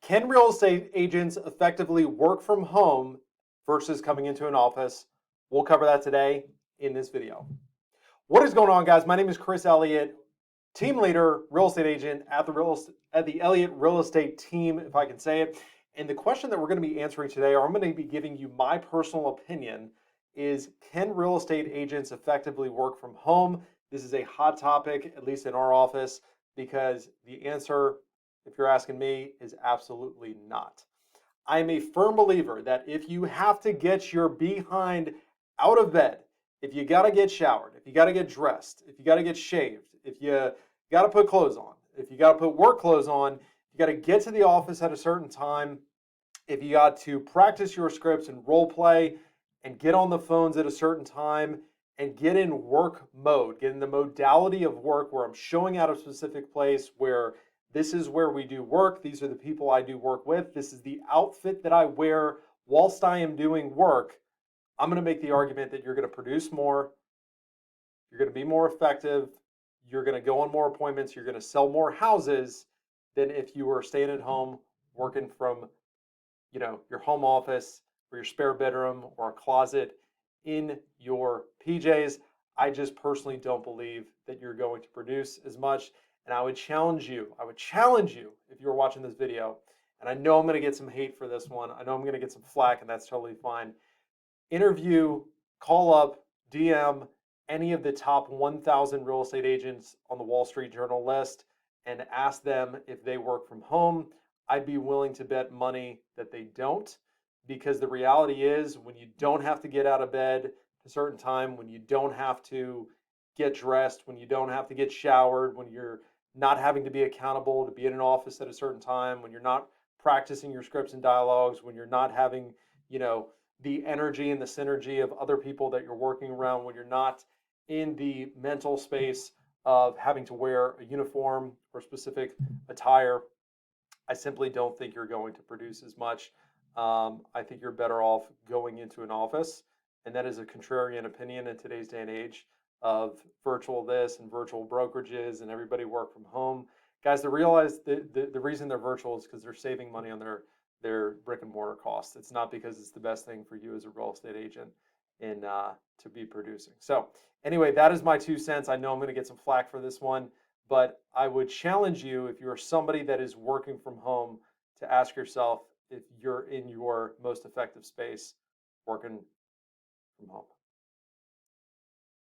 Can real estate agents effectively work from home versus coming into an office? We'll cover that today in this video. What is going on, guys? My name is Chris Elliott, team leader, real estate agent at the Elliott Real Estate Team, if I can say it. And the question that we're going to be answering today, or I'm going to be giving you my personal opinion, is can real estate agents effectively work from home? This is a hot topic, at least in our office, because the answer, if you're asking me, is absolutely not. I am a firm believer that if you have to get your behind out of bed, if you got to get showered, if you got to get dressed, if you got to get shaved, if you got to put clothes on, if you got to put work clothes on, you got to get to the office at a certain time, if you got to practice your scripts and role play and get on the phones at a certain time and get in work mode, get in the modality of work where I'm showing out a specific place where this is where we do work. These are the people I do work with. This is the outfit that I wear whilst I am doing work. I'm going to make the argument that you're going to produce more. You're going to be more effective. You're going to go on more appointments. You're going to sell more houses than if you were staying at home working from, your home office or your spare bedroom or a closet in your PJs. I just personally don't believe that you're going to produce as much. And I would challenge you if you're watching this video, and I know I'm going to get some hate for this one. I know I'm going to get some flack, and that's totally fine. Interview, call up, DM any of the top 1,000 real estate agents on the Wall Street Journal list and ask them if they work from home. I'd be willing to bet money that they don't, because the reality is when you don't have to get out of bed at a certain time, when you don't have to get dressed, when you don't have to get showered, when you're not having to be accountable to be in an office at a certain time, when you're not practicing your scripts and dialogues, when you're not having, the energy and the synergy of other people that you're working around, when you're not in the mental space of having to wear a uniform or specific attire, I simply don't think you're going to produce as much. I think you're better off going into an office, and that is a contrarian opinion in today's day and age of virtual this and virtual brokerages and everybody work from home. Guys, they realize the reason they're virtual is because they're saving money on their brick and mortar costs. It's not because it's the best thing for you as a real estate agent to be producing. So anyway, that is my 2 cents. I know I'm going to get some flack for this one, but I would challenge you, if you're somebody that is working from home, to ask yourself if you're in your most effective space working from home.